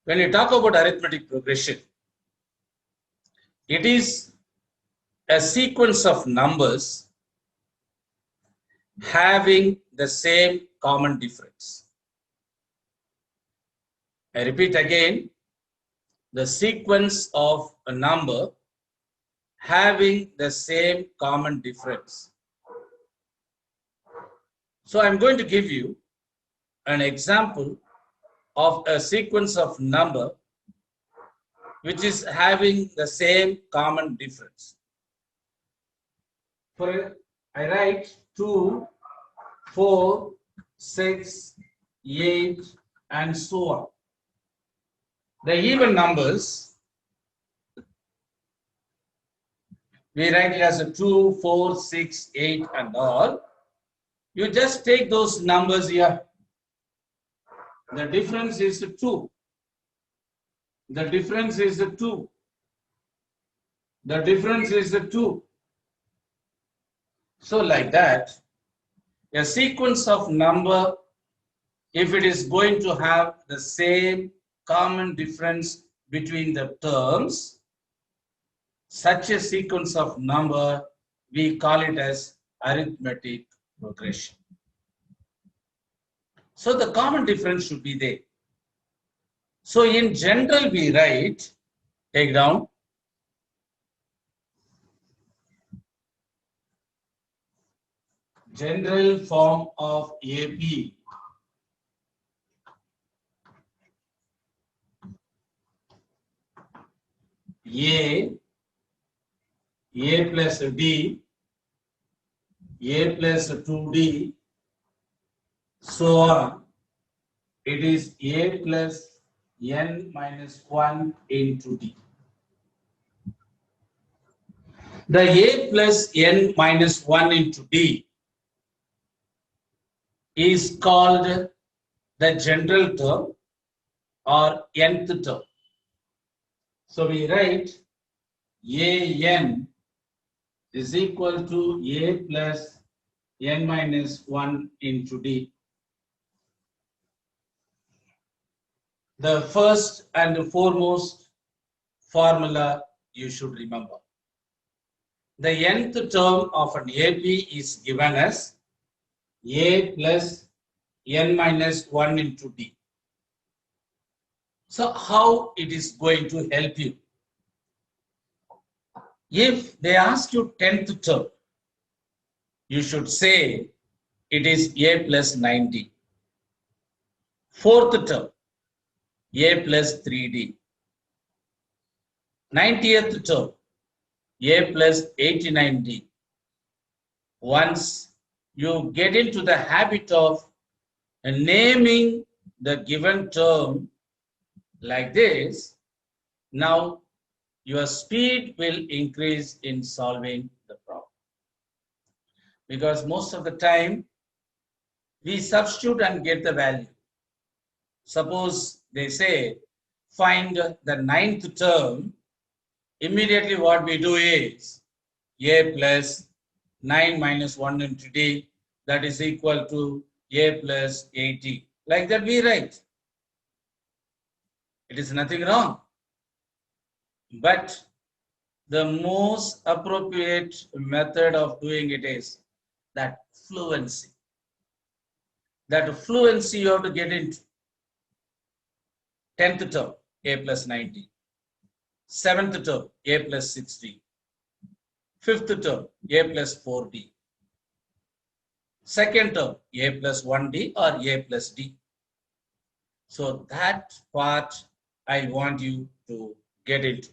When you talk about arithmetic progression, it is a sequence of numbers having the same common difference. I repeat again, the sequence of a number having the same common difference. So I'm going to give you an example of a sequence of number which is having the same common difference. For I write 2, 4, 6, 8, and so on. The even numbers, we write it as a 2, 4, 6, 8, and all. You just take those numbers here. The difference is 2. The difference is 2. The difference is 2. So like that, a sequence of number, if it is going to have the same common difference between the terms, such a sequence of number, we call it as arithmetic progression. So the common difference should be there. So in general, we write, take down, general form of AP. A plus D, A plus 2D, so on. It is A plus N minus 1 into D. The A plus N minus 1 into D is called the general term or nth term. So we write AN is equal to A plus N minus 1 into D. The first and foremost formula you should remember. The nth term of an AP is given as A plus N minus 1 into D. So how it is going to help you? If they ask you 10th term, you should say it is A plus 90. 4th term, A plus 3D. 90th term, A plus 89D. Once you get into the habit of naming the given term like this, now your speed will increase in solving the problem. Because most of the time, we substitute and get the value. Suppose they say, find the 9th term, immediately what we do is A plus 9 minus 1 into D, that is equal to A plus 80. Like that we write. It is nothing wrong. But the most appropriate method of doing it is that fluency. That fluency you have to get into. 10th term, A plus 90. 7th term, A plus 60. 5th term, A plus 4D. 2nd term, A plus 1D or A plus D. So that part I want you to get into.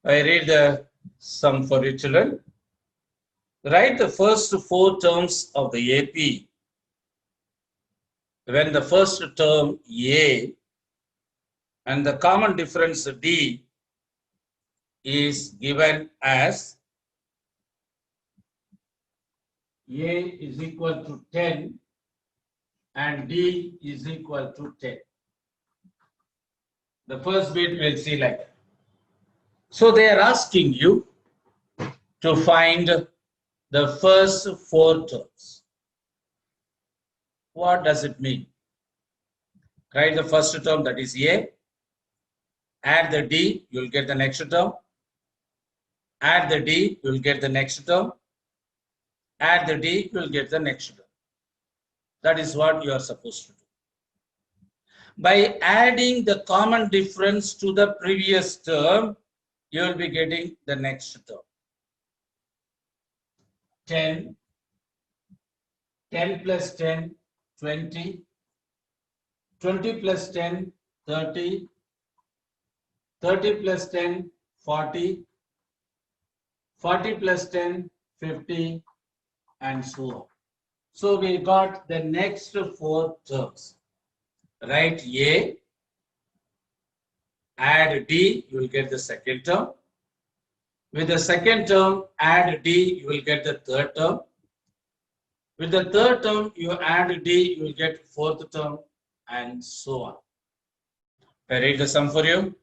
I read the sum for you children. Write the first 4 terms of the AP. When the first term A and the common difference D is given as A is equal to 10 and D is equal to 10. The first bit we'll see like that. So they are asking you to find the first 4 terms. What does it mean? Write the first term, that is A. Add the D, you will get the next term. Add the D, you will get the next term. Add the D, you will get the next term. That is what you are supposed to do. By adding the common difference to the previous term, you will be getting the next term. 10, 10 plus 10, 20, 20 plus 10, 30, 30 plus 10, 40, 40 plus 10, 50, and so on. So we got the next four terms. Write A, add D, you will get the second term. With the second term, add D, you will get the third term. With the third term, you add D, you will get fourth term, and so on. I read the sum for you.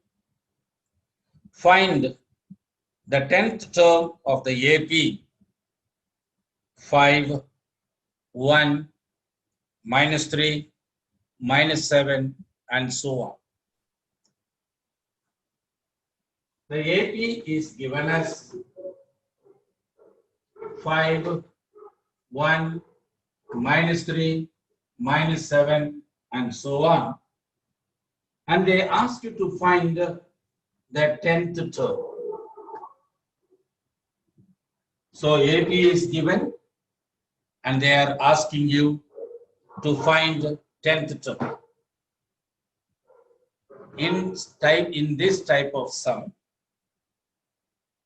Find the 10th term of the AP. 5, 1, minus 3, minus 7, and so on. The AP is given as 5, 1, minus 3, minus 7, and so on. And they ask you to find the 10th term. So AP is given, and they are asking you to find 10th term. In this type of sum,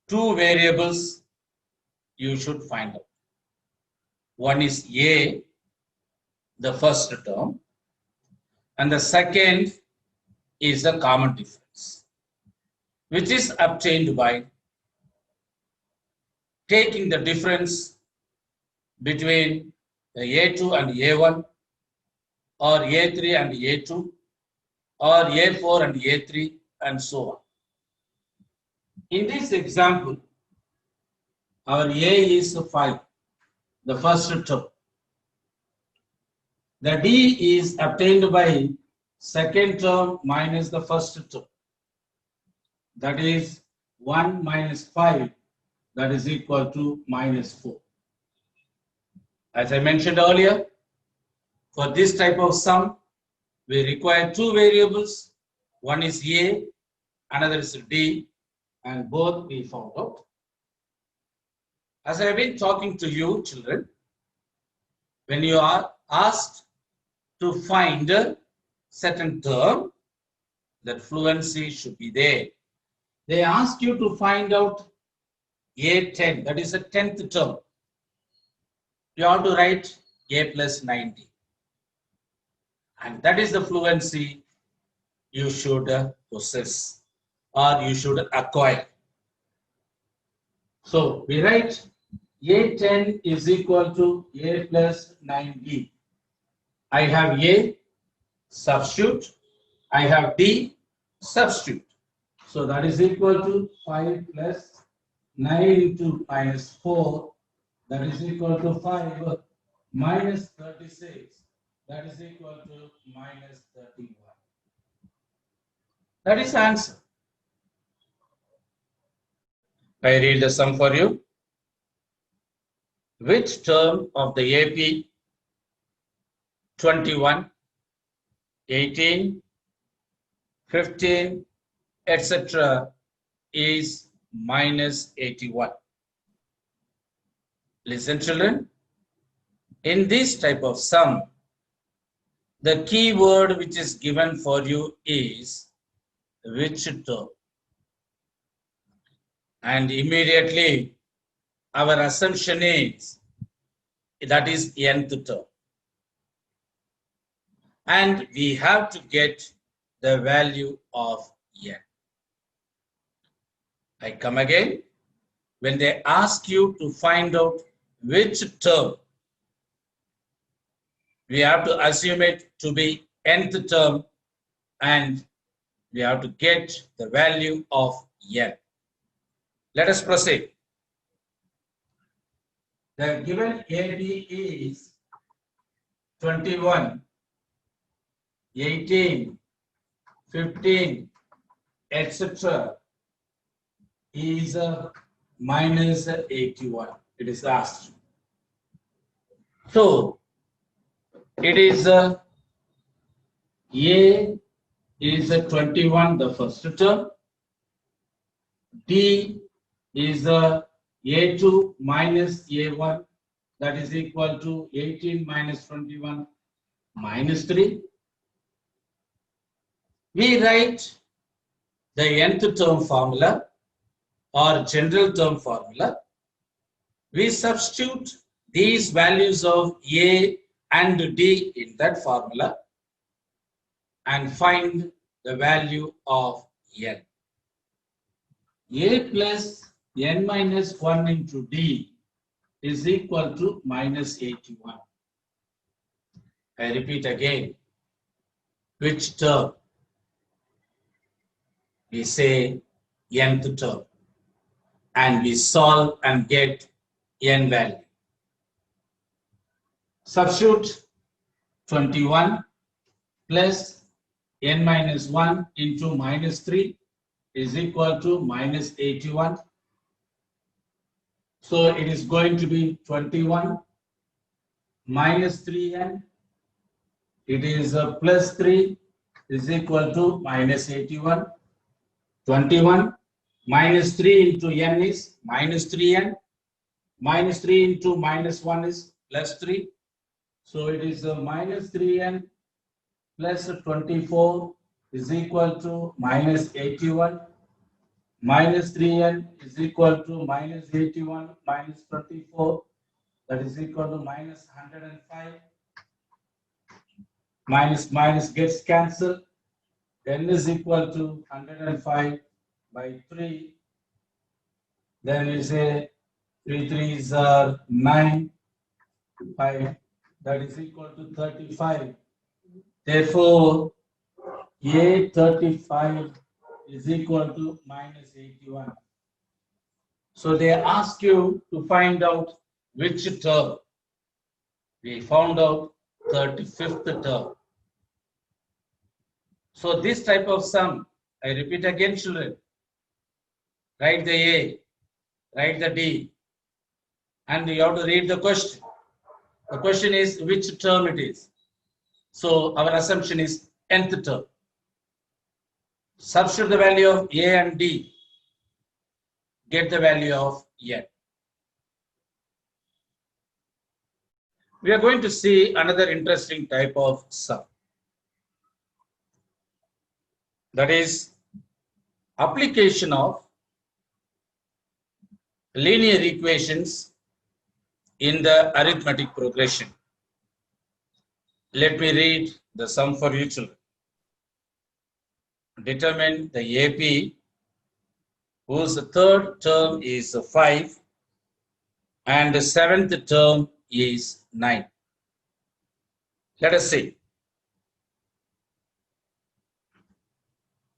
two variables you should find out. One is A, the first term, and the second is the common difference, which is obtained by taking the difference between the A2 and A1, or A3 and A2, or A4 and A3, and so on. In this example, our A is 5, the first term. The D is obtained by second term minus the first term. That is 1 minus 5, that is equal to minus 4. As I mentioned earlier, for this type of sum, we require two variables. One is A, another is D, and both we found out. As I have been talking to you, children, when you are asked to find a certain term, that fluency should be there. They ask you to find out A10, that is a 10th term. You have to write A plus 90. And that is the fluency you should possess or you should acquire. So we write A10 is equal to A plus 9D. I have A, substitute. I have D, substitute. So that is equal to 5 plus 9 into minus 4. That is equal to 5 minus 36. That is equal to minus 31. That is the answer. I read the sum for you. Which term of the AP 21, 18, 15, etc. is minus 81? Listen, children. In this type of sum, the key word which is given for you is which term. And immediately our assumption is that is nth term. And we have to get the value of n. I come again. When they ask you to find out which term, we have to assume it to be nth term, and we have to get the value of n. Let us proceed. The given AB is 21, 18, 15, etc. is minus 81. It is asked. So it is A is 21, the first term. D is A2 minus A1, that is equal to 18 minus 21 minus 3. We write the nth term formula or general term formula. We substitute these values of A and D in that formula and find the value of n. A plus n minus 1 into D is equal to minus 81. I repeat again, which term? We say nth term, and we solve and get n value. Substitute 21 plus n minus 1 into minus 3 is equal to minus 81. So it is going to be 21 minus 3n. It is plus 3 is equal to minus 81. 21 minus 3 into n is minus 3n. Minus 3 into minus 1 is plus 3. So it is minus 3n plus 24 is equal to minus 81. Minus 3n is equal to minus 81 minus 24, that is equal to minus 105. Minus gets cancelled. n is equal to 105 by 3. Then we say 3 3s are 9, 5, that is equal to 35. Therefore, A35 is equal to minus 81. So they ask you to find out which term. We found out 35th term. So this type of sum, I repeat again, children, write the A, write the D, and you have to read the question. The question is which term it is. So our assumption is nth term. Substitute the value of A and D, get the value of n. We are going to see another interesting type of sum. That is application of linear equations in the arithmetic progression. Let me read the sum for you children. Determine the AP whose third term is 5 and the seventh term is 9. Let us see.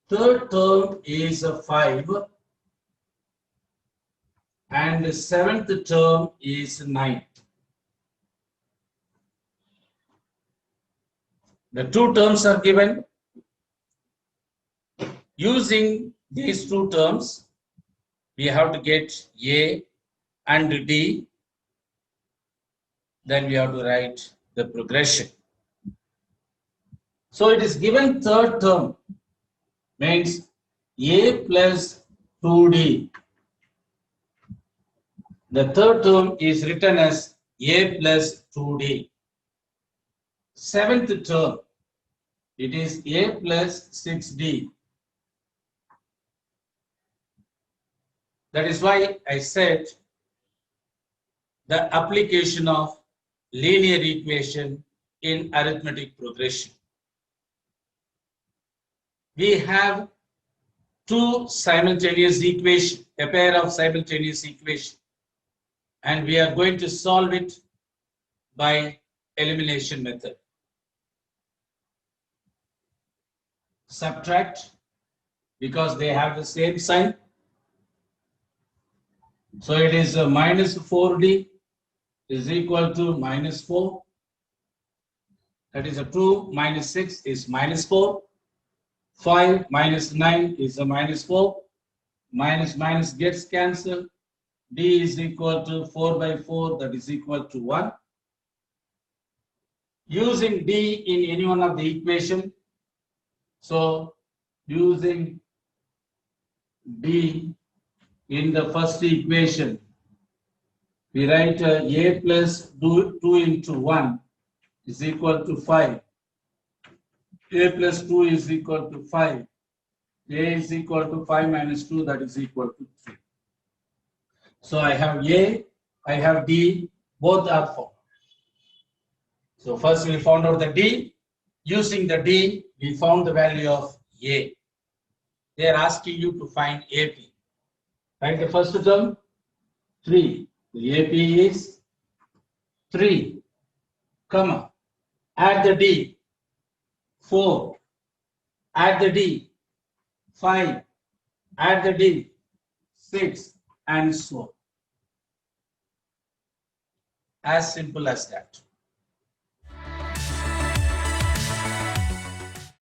Third term is 5 and the seventh term is 9. The two terms are given. Using these two terms, we have to get A and D. Then we have to write the progression. So it is given third term means A plus 2D. The third term is written as A plus 2D. Seventh term, it is A plus 6D. That is why I said the application of linear equation in arithmetic progression. We have two simultaneous equations, a pair of simultaneous equations, and we are going to solve it by elimination method. Subtract because they have the same sign. So it is minus 4D is equal to minus 4. That is a 2 minus 6 is minus 4. 5 minus 9 is a minus 4. Minus minus gets cancelled. D is equal to 4 by 4, that is equal to 1. Using D in any one of the equation. So using D in the first equation, we write A plus 2 into 1 is equal to 5. A plus 2 is equal to 5. A is equal to 5 minus 2, that is equal to 3. So I have A, I have D, both are found. So first we found out the D. Using the D, we found the value of A. They are asking you to find AP. Write the first term, 3. The AP is 3, comma. Add the D, 4. Add the D, 5. Add the D, 6, and so on. As simple as that.